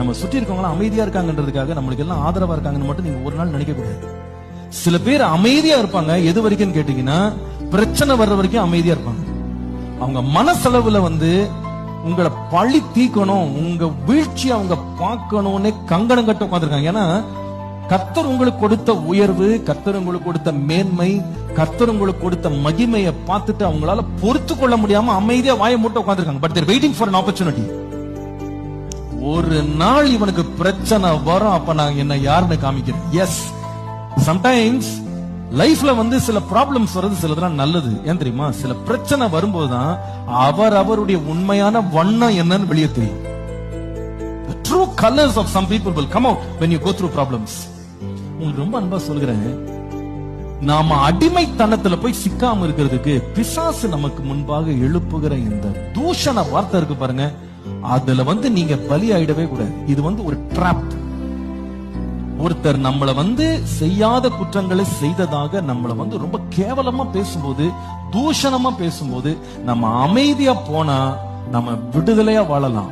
நம்ம சுற்றி இருக்கவங்க அமைதியா இருக்காங்கன்றதுக்காக நம்மளுக்கு எல்லாம் ஆதரவா இருக்காங்கன்னு மட்டும் நீங்க ஒரு நாள் நினைக்க கூடாது. சில பேர் அமைதியா இருப்பாங்க, எது வரைக்கும் கேட்டீங்கன்னா பிரச்சனை வர்ற வரைக்கும் அமைதியா இருப்பாங்க. அவங்க மனசளவுல உங்களை பழி தீக்கணும், உங்க வீழ்ச்சி அவங்க பார்க்கணும்னு கங்கணம் கட்ட உட்காந்துருக்காங்க. ஏன்னா கர்த்தர் உங்களுக்கு கொடுத்த உயர்வு, கர்த்தர் உங்களுக்கு கொடுத்த மேன்மை, கர்த்தர் உங்களுக்கு கொடுத்த மகிமையை பார்த்துட்டு அவங்களால பொறுத்து கொள்ள முடியாம அமைதியா வாயை மூட்ட உட்காந்துருக்காங்க. But they're waiting for an opportunity. ஒரு நாள் இவனுக்கு பிரச்சனை வரும், அப்ப நான் என்ன யாருன்னு காமிக்கிறேன். எஸ், சம்டைம்ஸ் லைஃப்ல சில ப்ராப்ளம்ஸ் வருது, சிலதெல்லாம் நல்லது. ஏன் தெரியுமா? சில பிரச்சனை வரும்போதுதான் அவருடைய உண்மையான வண்ணம் என்னன்னு வெளியே தெரியும். The true colors of some people will come out when you go through problems. உங்களுக்கு ரொம்ப அன்பா சொல்கிறேன், நாம அடிமைத்தனத்துல போய் சிக்காம இருக்கிறதுக்கு பிசாசு நமக்கு முன்பாக எழுப்புகிற இந்த தூஷண வார்த்தை இருக்கு பாருங்க, அதுல நீங்க பலியாயிடவே கூடாது. இது ஒரு ட்ராப். ஒருத்தர் நம்மள செய்யாத குற்றங்களை செய்ததாக நம்மள ரொம்ப கேவலமா பேசும்போது, தூஷணமா பேசும்போது நம்ம அமைதியா போனா நம்ம விடுதலையா வாழலாம்.